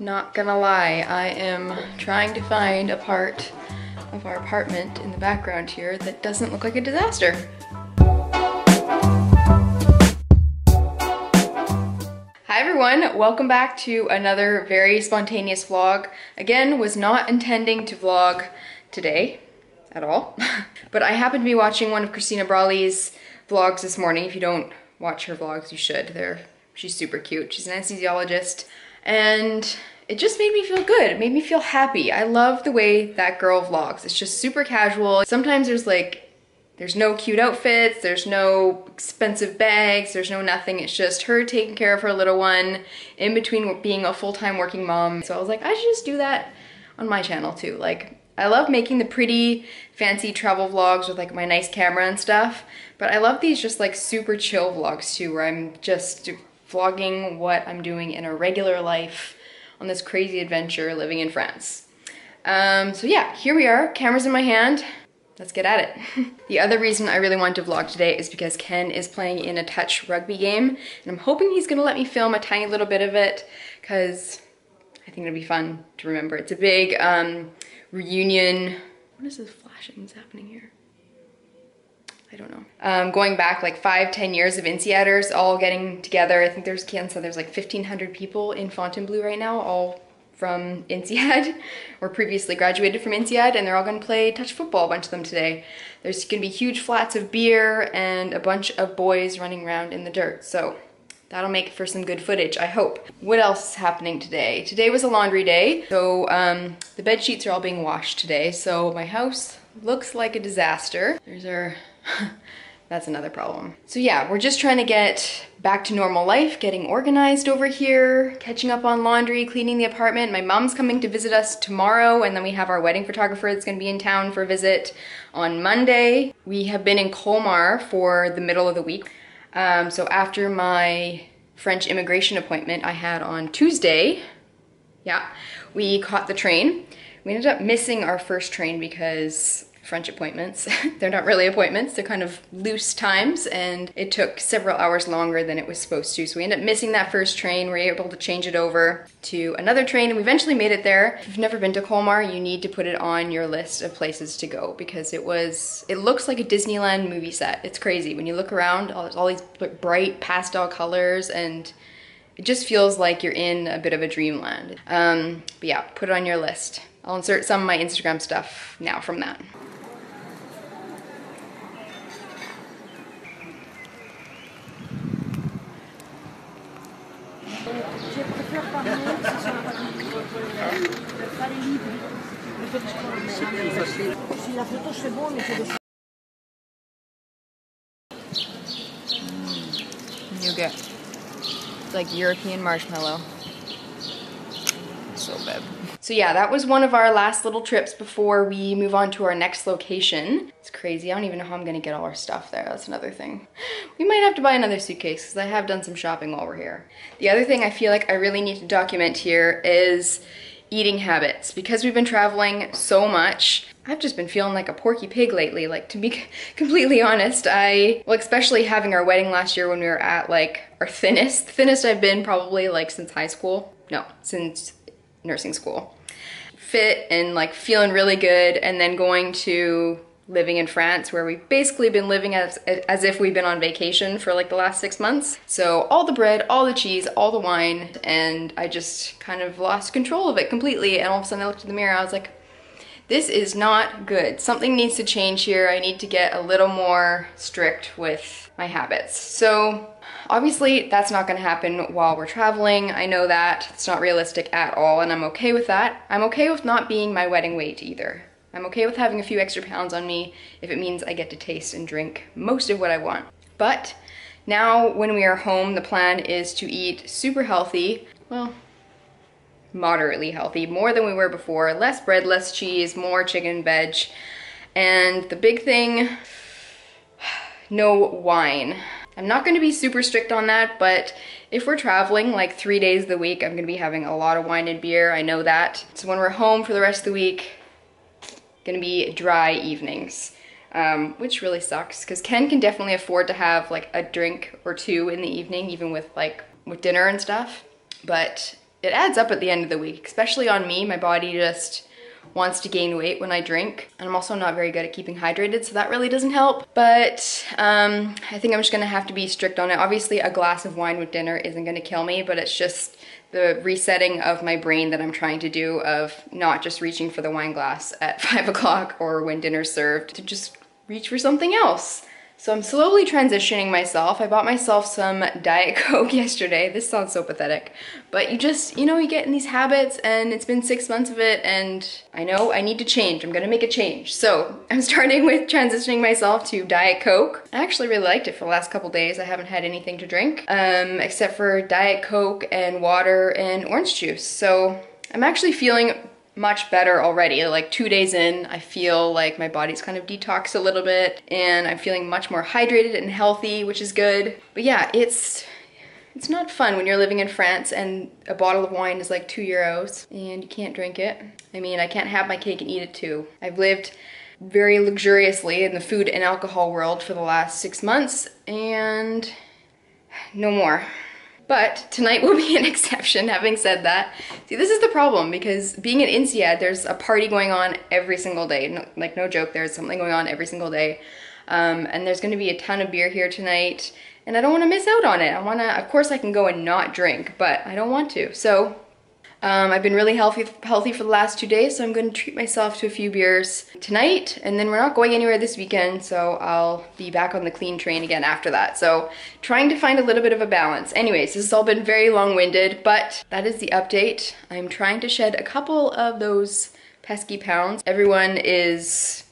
Not gonna lie, I am trying to find a part of our apartment in the background here that doesn't look like a disaster. Hi everyone, welcome back to another very spontaneous vlog. Again, was not intending to vlog today at all, but I happened to be watching one of Christina Brawley's vlogs this morning. If you don't watch her vlogs, you should. She's super cute. She's an anesthesiologist, and it just made me feel good. It made me feel happy. I love the way that girl vlogs. It's just super casual. Sometimes there's no cute outfits, there's no expensive bags, there's no nothing. It's just her taking care of her little one in between being a full-time working mom. So I was like, I should just do that on my channel too. Like, I love making the pretty, fancy travel vlogs with like my nice camera and stuff, but I love these just like super chill vlogs too, where I'm just vlogging what I'm doing in a regular life on this crazy adventure living in France. So yeah, here we are, camera's in my hand. Let's get at it. The other reason I really wanted to vlog today is because Ken is playing in a touch rugby game, and I'm hoping he's gonna let me film a tiny little bit of it, because I think it'll be fun to remember. It's a big reunion. What is this flashing that's happening here? I don't know. Going back like 5-10 years of INSEADers all getting together. I think Ken said there's like 1,500 people in Fontainebleau right now, all from INSEAD or previously graduated from INSEAD, and they're all gonna play touch football, a bunch of them today. There's gonna be huge flats of beer and a bunch of boys running around in the dirt. So that'll make for some good footage, I hope. What else is happening today? Today was a laundry day. So the bed sheets are all being washed today. So my house looks like a disaster. There's our, that's another problem. So yeah, we're just trying to get back to normal life, getting organized over here, catching up on laundry, cleaning the apartment. My mom's coming to visit us tomorrow, and then we have our wedding photographer that's gonna be in town for a visit on Monday. We have been in Colmar for the middle of the week. So after my French immigration appointment I had on Tuesday, yeah, we caught the train. We ended up missing our first train because French appointments, they're not really appointments, they're kind of loose times, and it took several hours longer than it was supposed to. So we ended up missing that first train. We were able to change it over to another train, and we eventually made it there. If you've never been to Colmar, you need to put it on your list of places to go, because it looks like a Disneyland movie set. It's crazy. When you look around, there's all these bright pastel colors, and it just feels like you're in a bit of a dreamland. But yeah, put it on your list. I'll insert some of my Instagram stuff now from that. Nougat. It's like European marshmallow. So bad. So yeah, that was one of our last little trips before we move on to our next location. It's crazy. I don't even know how I'm gonna get all our stuff there. That's another thing. We might have to buy another suitcase, because I have done some shopping while we're here. The other thing I feel like I really need to document here is eating habits. Because we've been traveling so much, I've just been feeling like a porky pig lately. Like, to be completely honest, well, especially having our wedding last year when we were at like our thinnest I've been probably like since high school. No, since nursing school. Fit and like feeling really good, and then going to living in France, where we've basically been living as if we've been on vacation for like the last 6 months. So all the bread, all the cheese, all the wine, and I just kind of lost control of it completely. And all of a sudden I looked in the mirror, I was like, this is not good. Something needs to change here. I need to get a little more strict with my habits. So obviously that's not gonna happen while we're traveling. I know that it's not realistic at all, and I'm okay with that. I'm okay with not being my wedding weight either. I'm okay with having a few extra pounds on me if it means I get to taste and drink most of what I want. But now when we are home, the plan is to eat super healthy, well, moderately healthy, more than we were before. Less bread, less cheese, more chicken, veg. And the big thing, no wine. I'm not gonna be super strict on that, but if we're traveling like 3 days of the week, I'm gonna be having a lot of wine and beer, I know that. So when we're home for the rest of the week, gonna be dry evenings, which really sucks, because Ken can definitely afford to have like a drink or two in the evening, even with dinner and stuff. But it adds up at the end of the week, especially on me. My body just wants to gain weight when I drink, and I'm also not very good at keeping hydrated, so that really doesn't help. But I think I'm just gonna have to be strict on it. Obviously a glass of wine with dinner isn't gonna kill me, but it's just the resetting of my brain that I'm trying to do, of not just reaching for the wine glass at 5 o'clock or when dinner's served, to just reach for something else. So I'm slowly transitioning myself. I bought myself some Diet Coke yesterday. This sounds so pathetic, but you know, you get in these habits, and it's been 6 months of it, and I know I need to change. I'm gonna make a change. So I'm starting with transitioning myself to Diet Coke. I actually really liked it for the last couple days. I haven't had anything to drink, except for Diet Coke and water and orange juice. So I'm actually feeling much better already. Like 2 days in, I feel like my body's kind of detoxed a little bit, and I'm feeling much more hydrated and healthy, which is good. But yeah, it's not fun when you're living in France and a bottle of wine is like €2 and you can't drink it. I mean, I can't have my cake and eat it too. I've lived very luxuriously in the food and alcohol world for the last 6 months, and no more. But tonight will be an exception, having said that. See, this is the problem, because being at INSEAD, there's a party going on every single day. No, like, no joke, there's something going on every single day. And there's gonna be a ton of beer here tonight, and I don't wanna miss out on it. Of course I can go and not drink, but I don't want to. So I've been really healthy for the last 2 days, so I'm gonna treat myself to a few beers tonight, and then we're not going anywhere this weekend, so I'll be back on the clean train again after that. So trying to find a little bit of a balance. Anyways, this has all been very long-winded, but that is the update. I'm trying to shed a couple of those pesky pounds. Everyone is,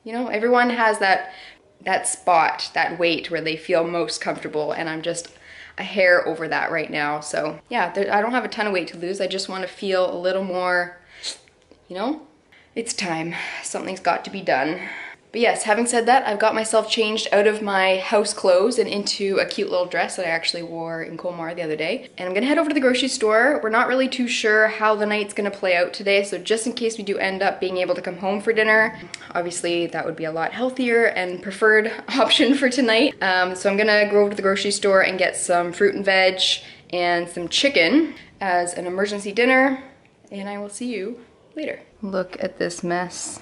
you know, everyone has that spot, that weight where they feel most comfortable, and I'm just a hair over that right now. So yeah, I don't have a ton of weight to lose. I just want to feel a little more, you know, it's time. Something's got to be done. But yes, having said that, I've got myself changed out of my house clothes and into a cute little dress that I actually wore in Colmar the other day. And I'm gonna head over to the grocery store. We're not really too sure how the night's gonna play out today, so just in case we do end up being able to come home for dinner, obviously that would be a lot healthier and preferred option for tonight. So I'm gonna go over to the grocery store and get some fruit and veg and some chicken as an emergency dinner, and I will see you later. Look at this mess.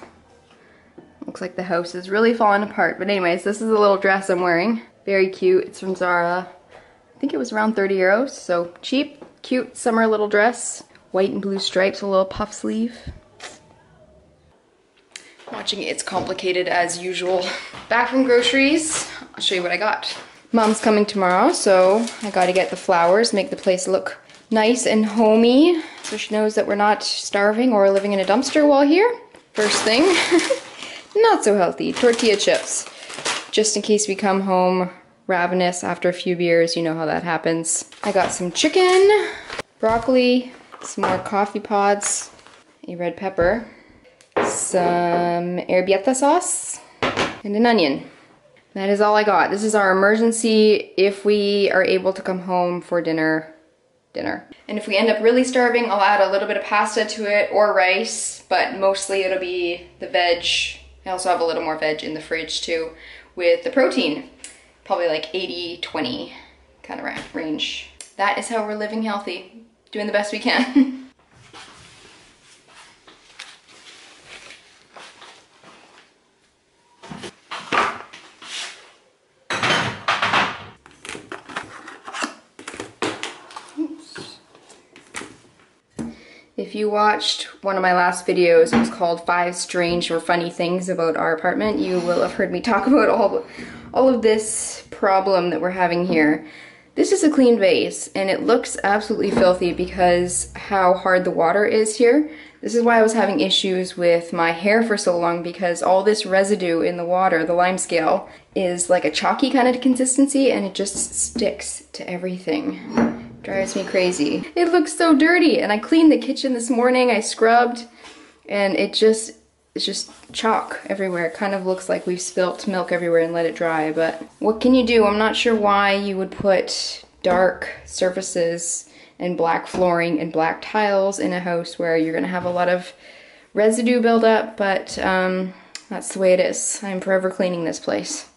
Looks like the house is really falling apart. But anyways, this is the little dress I'm wearing. Very cute. It's from Zara. I think it was around €30, so cheap, cute summer little dress. White and blue stripes, a little puff sleeve. Watching It's Complicated as usual. Back from groceries, I'll show you what I got. Mom's coming tomorrow, so I gotta get the flowers, make the place look nice and homey, so she knows that we're not starving or living in a dumpster while here. First thing. Not so healthy. Tortilla chips. Just in case we come home ravenous after a few beers, you know how that happens. I got some chicken, broccoli, some more coffee pods, a red pepper, some arrabbiata sauce, and an onion. That is all I got. This is our emergency if we are able to come home for dinner. And if we end up really starving, I'll add a little bit of pasta to it or rice, but mostly it'll be the veg. I also have a little more veg in the fridge too with the protein. Probably like 80-20 kind of range. That is how we're living healthy, doing the best we can. If you watched one of my last videos, it was called 5 Strange or Funny Things About Our Apartment, you will have heard me talk about all of this problem that we're having here. This is a clean vase, and it looks absolutely filthy because how hard the water is here. This is why I was having issues with my hair for so long, because all this residue in the water, the lime scale, is like a chalky kind of consistency, and it just sticks to everything. Drives me crazy. It looks so dirty, and I cleaned the kitchen this morning, I scrubbed, and it's just chalk everywhere. It kind of looks like we've spilt milk everywhere and let it dry, but what can you do? I'm not sure why you would put dark surfaces and black flooring and black tiles in a house where you're gonna have a lot of residue build up, but that's the way it is. I'm forever cleaning this place.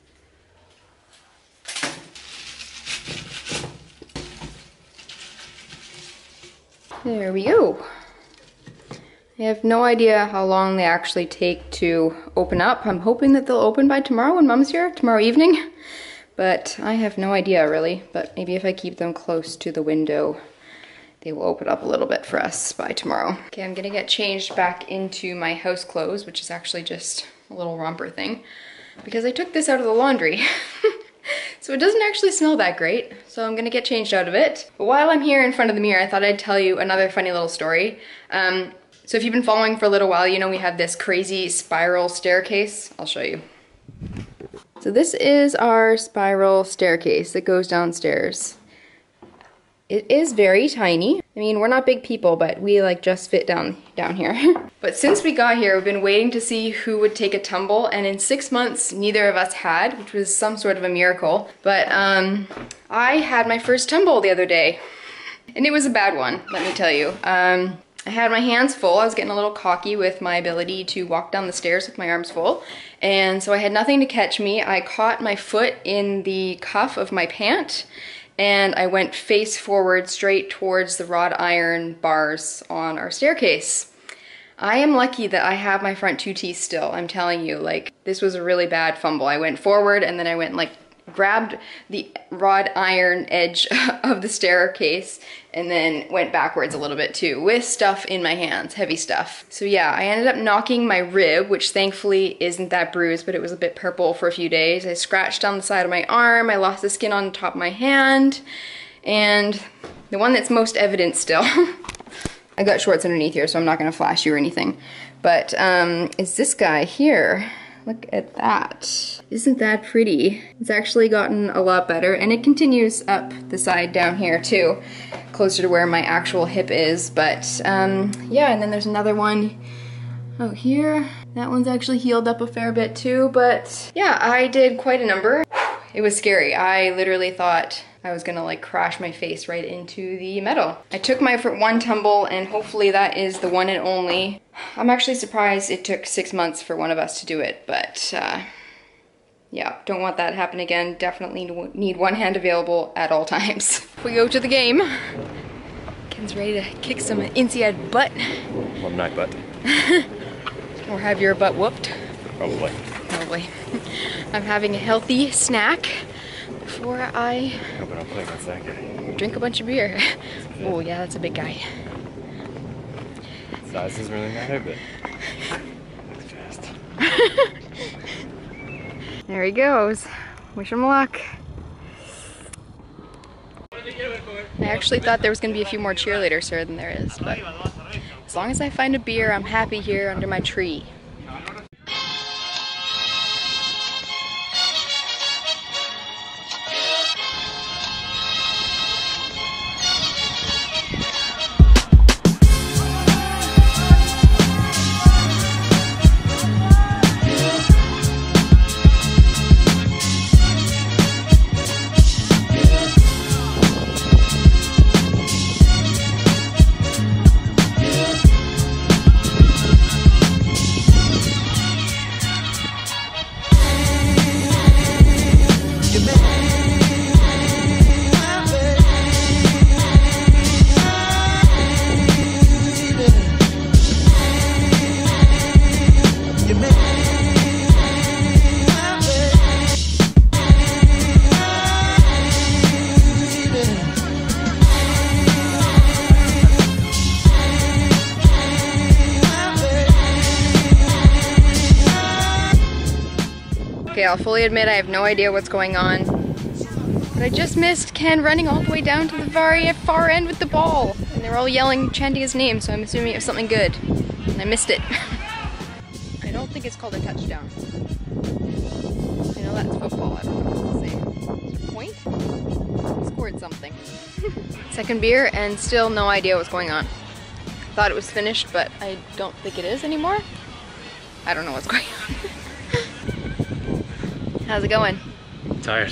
There we go. I have no idea how long they actually take to open up. I'm hoping that they'll open by tomorrow when Mom's here, tomorrow evening. But I have no idea really. But maybe if I keep them close to the window, they will open up a little bit for us by tomorrow. Okay, I'm gonna get changed back into my house clothes, which is actually just a little romper thing, because I took this out of the laundry. So it doesn't actually smell that great. So I'm gonna get changed out of it. But while I'm here in front of the mirror, I thought I'd tell you another funny little story. So if you've been following for a little while, you know we have this crazy spiral staircase. I'll show you. So this is our spiral staircase that goes downstairs. It is very tiny. I mean, we're not big people, but we like just fit down here. But since we got here, we've been waiting to see who would take a tumble, and in 6 months, neither of us had, which was some sort of a miracle. But I had my first tumble the other day, and it was a bad one, let me tell you. I had my hands full. I was getting a little cocky with my ability to walk down the stairs with my arms full. And so I had nothing to catch me. I caught my foot in the cuff of my pant, and I went face forward straight towards the wrought iron bars on our staircase. I am lucky that I have my front 2 teeth still, I'm telling you. Like, this was a really bad fumble. I went forward and then I went like, grabbed the wrought iron edge of the staircase and then went backwards a little bit too, with stuff in my hands, heavy stuff. So yeah, I ended up knocking my rib, which thankfully isn't that bruised, but it was a bit purple for a few days. I scratched down the side of my arm, I lost the skin on the top of my hand, and the one that's most evident still, I got shorts underneath here, so I'm not gonna flash you or anything, but it's this guy here. Look at that. Isn't that pretty? It's actually gotten a lot better, and it continues up the side down here too, closer to where my actual hip is. But yeah, and then there's another one out here. That one's actually healed up a fair bit too, but yeah, I did quite a number. It was scary. I literally thought I was gonna like crash my face right into the metal. I took my one tumble, and hopefully that is the one and only. I'm actually surprised it took 6 months for one of us to do it, but yeah, don't want that to happen again. Definitely need one hand available at all times. We go to the game. Ken's ready to kick some inside butt. Well, not butt. Or have your butt whooped. Probably. Probably. I'm having a healthy snack before I But I'll play against that guy. drink a bunch of beer. Oh yeah, that's a big guy. Size doesn't really matter, but looks fast. There he goes. Wish him luck. I actually thought there was going to be a few more cheerleaders here than there is, but as long as I find a beer, I'm happy here under my tree. Okay, I'll fully admit I have no idea what's going on. But I just missed Ken running all the way down to the very far end with the ball. And they're all yelling, chanting his name, so I'm assuming it was something good. And I missed it. I don't think it's called a touchdown. I know that's football, I don't know what to say. Is it a point? He scored something. Second beer, and still no idea what's going on. Thought it was finished, but I don't think it is anymore. I don't know what's going on. How's it going? Tired.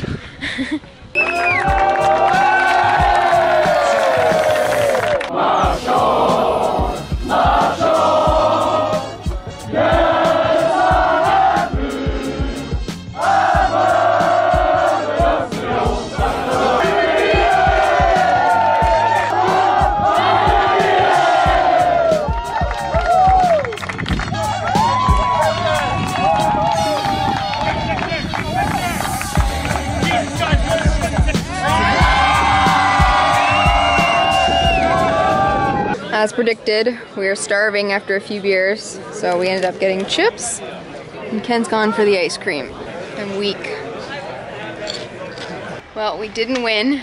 As predicted, we are starving after a few beers, so we ended up getting chips, and Ken's gone for the ice cream. I'm weak. Well, we didn't win,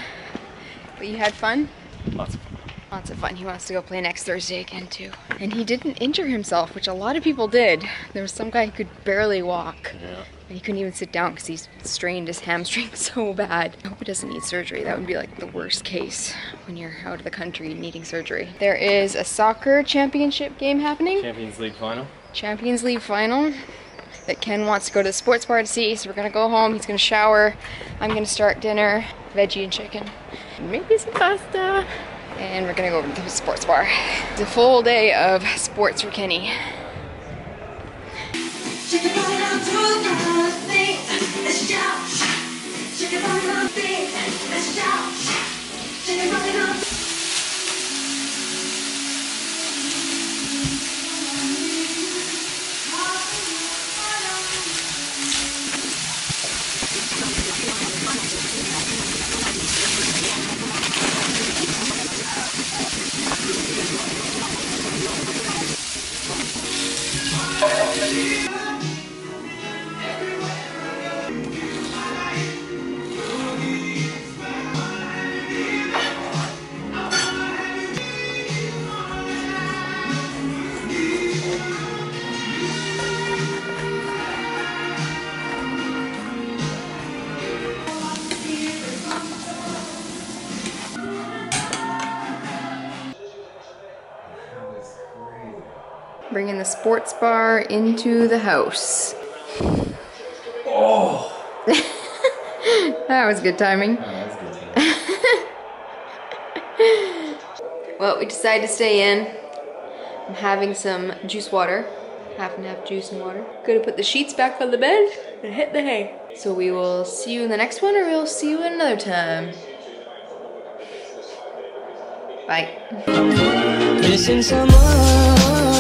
but you had fun? Lots of fun. Lots of fun. He wants to go play next Thursday again too. And he didn't injure himself, which a lot of people did. There was some guy who could barely walk. Yeah. And he couldn't even sit down because he strained his hamstring so bad. I hope he doesn't need surgery. That would be like the worst case when you're out of the country needing surgery. There is a soccer championship game happening. Champions League final. Champions League final that Ken wants to go to the sports bar to see. So we're gonna go home, he's gonna shower. I'm gonna start dinner, veggie and chicken. Maybe some pasta. And we're gonna go over to the sports bar. It's a full day of sports for Kenny. Bringing the sports bar into the house. Oh! That was good timing. Oh, that was good. Well, we decided to stay in. I'm having some juice water. Half and half juice and water. Gonna put the sheets back on the bed and hit the hay. So we will see you in the next one, or we'll see you another time. Bye. Missing someone.